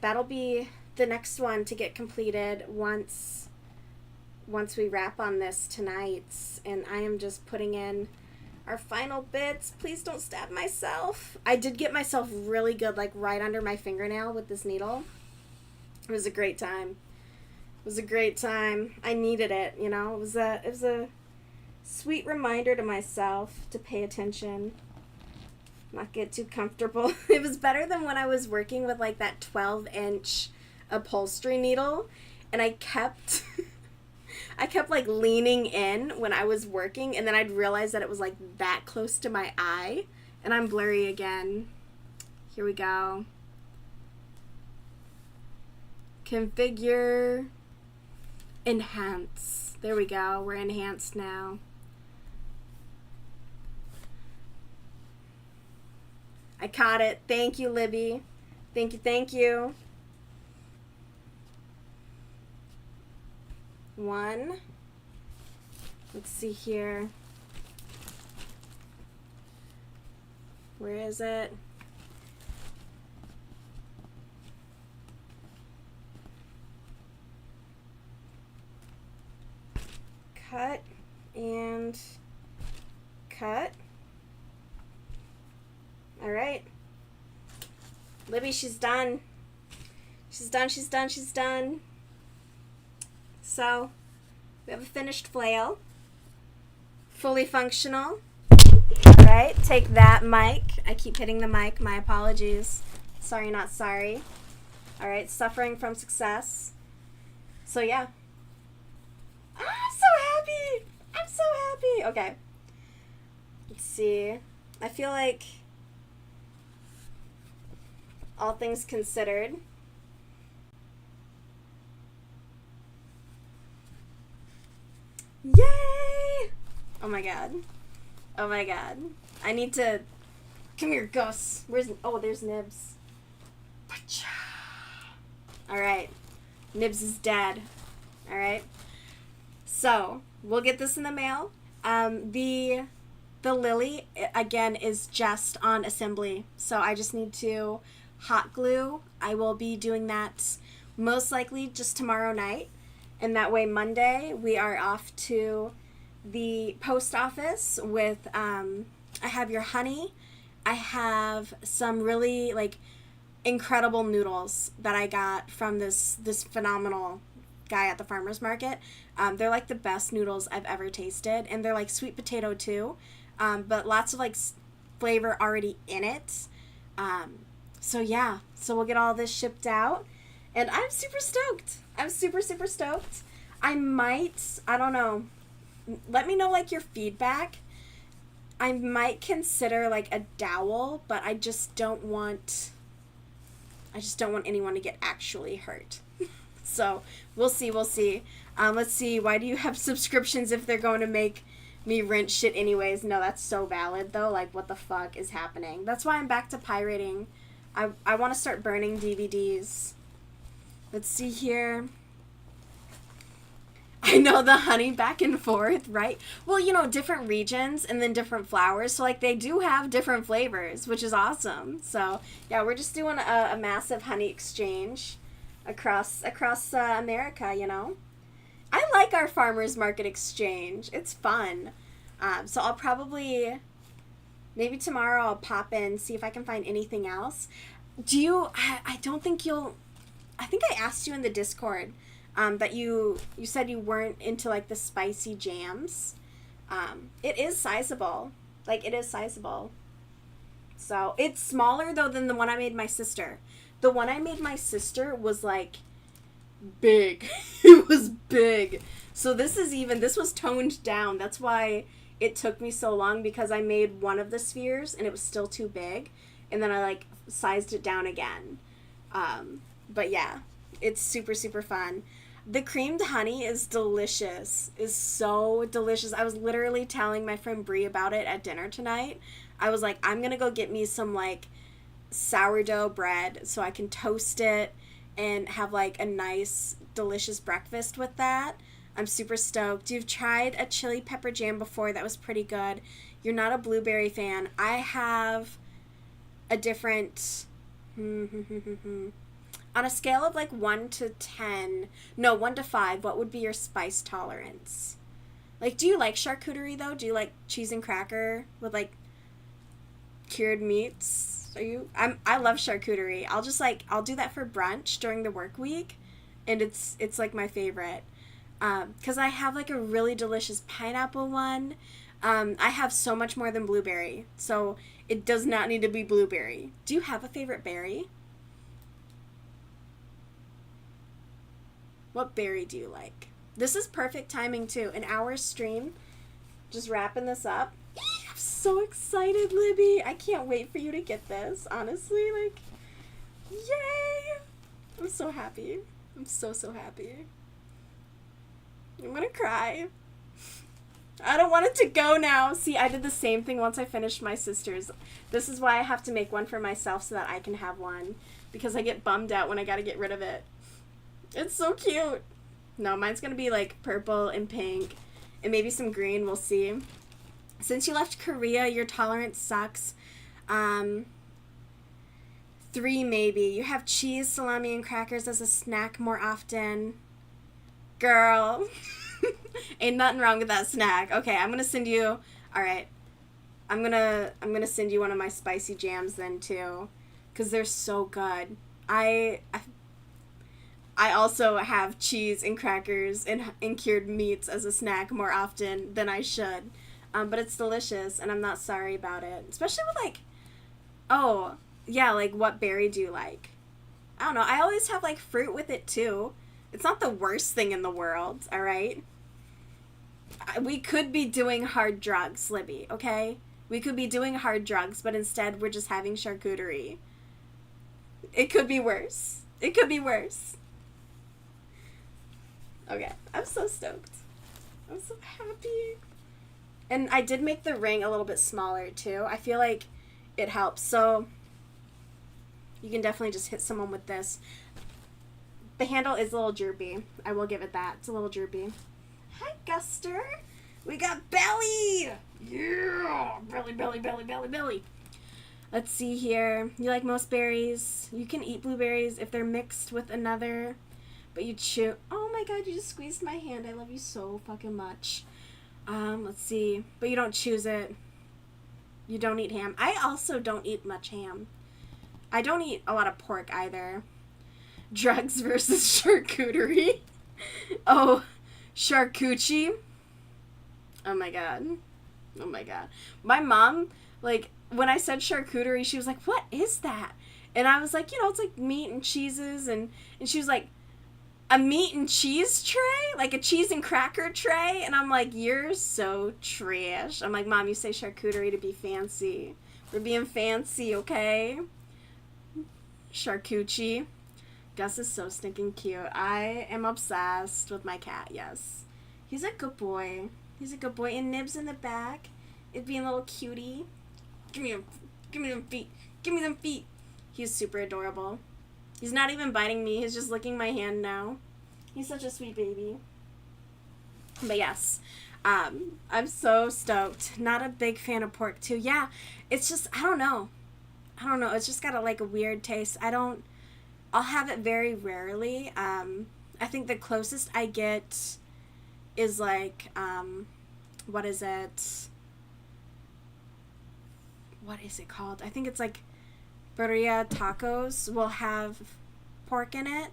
that'll be the next one to get completed once we wrap on this tonight. And I am just putting in our final bits. Please don't stab myself. I did get myself really good, like, right under my fingernail with this needle. It was a great time. It was a great time. I needed it, you know. It was a sweet reminder to myself to pay attention. Not get too comfortable. It was better than when I was working with, like, that 12-inch upholstery needle, and I kept like leaning in when I was working, and then I'd realize that it was, like, that close to my eye, and I'm blurry again. Here we go. Configure, enhance. There we go. We're enhanced now. I caught it. Thank you, Libby. Thank you, thank you. One. Let's see here. Where is it? Cut and cut. All right. Libby, she's done. She's done, she's done, she's done. So, we have a finished flail. Fully functional. All right, take that, mic. I keep hitting the mic. My apologies. Sorry, not sorry. All right, suffering from success. So, yeah. I'm so happy. I'm so happy. Okay. Let's see. I feel like, all things considered, yay! Oh my god. Oh my god. I need to... Come here, Gus. Where's... Oh, there's Nibs. Alright. Nibs is dead. Alright. So, we'll get this in the mail. The lily, again, is just on assembly. So I just need to hot glue. I will be doing that most likely just tomorrow night. And that way Monday we are off to the post office with, I have your honey. I have some really, like, incredible noodles that I got from this phenomenal guy at the farmer's market. They're, like, the best noodles I've ever tasted. And they're, like, sweet potato, too. But lots of, like, flavor already in it. So, yeah. So we'll get all this shipped out. And I'm super stoked. I'm super, super stoked. I don't know. Let me know, like, your feedback. I might consider, like, a dowel, but I just don't want anyone to get actually hurt. So, we'll see. Let's see. Why do you have subscriptions if they're going to make me rent shit anyways? No, that's so valid, though. Like, what the fuck is happening? That's why I'm back to pirating. I want to start burning DVDs. Let's see here. I know, the honey back and forth, right? Well, you know, different regions and then different flowers. So, like, they do have different flavors, which is awesome. So, yeah, we're just doing a massive honey exchange across America, you know? I like our farmer's market exchange. It's fun. So I'll probably, maybe tomorrow I'll pop in, see if I can find anything else. I don't think I think I asked you in the Discord that you said you weren't into, like, the spicy jams. It is sizable. Like, it is sizable. So, it's smaller, though, than the one I made my sister. The one I made my sister was, like, big. It was big. So, this was toned down. That's why it took me so long, because I made one of the spheres, and it was still too big. And then I, like, sized it down again. But, yeah. It's super, super fun. The creamed honey is delicious. Is so delicious. I was literally telling my friend Brie about it at dinner tonight. I was like, I'm going to go get me some, like, sourdough bread so I can toast it and have, like, a nice, delicious breakfast with that. I'm super stoked. You've tried a chili pepper jam before. That was pretty good. You're not a blueberry fan. I have a different... On a scale of, like, 1 to 5, what would be your spice tolerance? Like, do you like charcuterie, though? Do you like cheese and cracker with, like, cured meats? I love charcuterie. I'll do that for brunch during the work week, and it's like, my favorite. Because I have, like, a really delicious pineapple one. I have so much more than blueberry, so it does not need to be blueberry. Do you have a favorite berry? What berry do you like? This is perfect timing, too. An hour stream. Just wrapping this up. I'm so excited, Libby. I can't wait for you to get this, honestly. Like, yay! I'm so happy. I'm so, so happy. I'm gonna cry. I don't want it to go now. See, I did the same thing once I finished my sister's. This is why I have to make one for myself so that I can have one. Because I get bummed out when I gotta get rid of it. It's so cute. No, mine's going to be, like, purple and pink. And maybe some green. We'll see. Since you left Korea, your tolerance sucks. Um, 3 maybe. You have cheese, salami, and crackers as a snack more often. Girl. Ain't nothing wrong with that snack. Okay, I'm gonna send you. All right, I'm gonna send you one of my spicy jams then too, cause they're so good. I also have cheese and crackers and cured meats as a snack more often than I should, but it's delicious and I'm not sorry about it. Especially with like, oh yeah, like what berry do you like? I don't know. I always have like fruit with it too. It's not the worst thing in the world. All right. We could be doing hard drugs, Libby, okay? We could be doing hard drugs, but instead we're just having charcuterie. It could be worse. It could be worse. Okay, I'm so stoked. I'm so happy. And I did make the ring a little bit smaller, too. I feel like it helps. So you can definitely just hit someone with this. The handle is a little droopy. I will give it that. It's a little droopy. Hi, Guster. We got Belly. Yeah. Belly, belly, belly, belly, belly. Let's see here. You like most berries. You can eat blueberries if they're mixed with another, but you chew. Oh my god, you just squeezed my hand. I love you so fucking much. Let's see. But you don't choose it. You don't eat ham. I also don't eat much ham. I don't eat a lot of pork either. Drugs versus charcuterie. Oh, charcuterie. Oh my god. Oh my god. My mom, like, when I said charcuterie, she was like, what is that? And I was like, you know, it's like meat and cheeses. And she was like, a meat and cheese tray? Like a cheese and cracker tray? And I'm like, you're so trash. I'm like, Mom, you say charcuterie to be fancy. We're being fancy, okay? Charcuterie. Gus is so stinking cute. I am obsessed with my cat, yes. He's a good boy. He's a good boy. And Nib's in the back. It being a little cutie. Give me them feet. Give me them feet. He's super adorable. He's not even biting me. He's just licking my hand now. He's such a sweet baby. But yes, I'm so stoked. Not a big fan of pork too. Yeah, it's just, I don't know. It's just got a weird taste. I'll have it very rarely. I think the closest I get is what is it? What is it called? I think it's like birria tacos will have pork in it.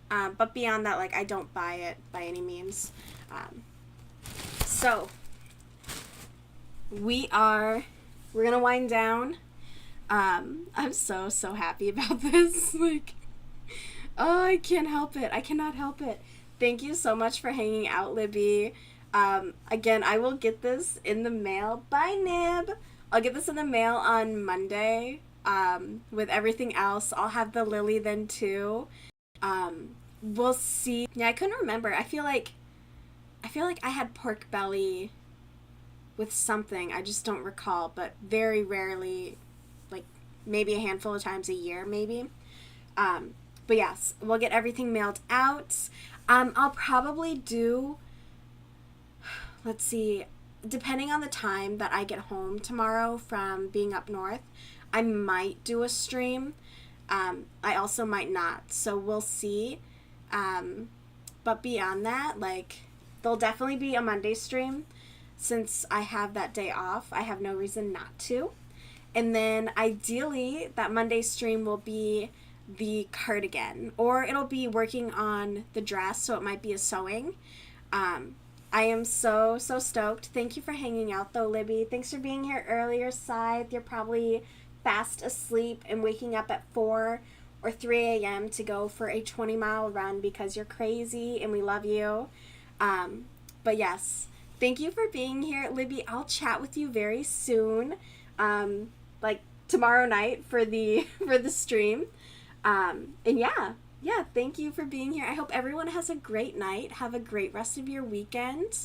But beyond that, I don't buy it by any means. So we're gonna wind down. I'm so happy about this. Oh, I can't help it. I cannot help it. Thank you so much for hanging out, Libby. Again, I will get this in the mail. Bye, Nib. I'll get this in the mail on Monday. With everything else, I'll have the lily then too. We'll see. Yeah, I couldn't remember. I feel like I had pork belly with something. I just don't recall, but very rarely, maybe a handful of times a year, maybe. But yes, we'll get everything mailed out. I'll probably do, let's see, depending on the time that I get home tomorrow from being up north, I might do a stream. I also might not, so we'll see. But beyond that, there'll definitely be a Monday stream. Since I have that day off, I have no reason not to. And then ideally, that Monday stream will be the cardigan, or it'll be working on the dress, so it might be a sewing. I am so stoked. Thank you for hanging out, though, Libby. Thanks for being here earlier, Scythe. You're probably fast asleep and waking up at 4 or 3 a.m. to go for a 20-mile run because you're crazy and we love you. But yes, thank you for being here, Libby. I'll chat with you very soon, tomorrow night for the stream. And yeah, thank you for being here. I hope everyone has a great night. Have a great rest of your weekend.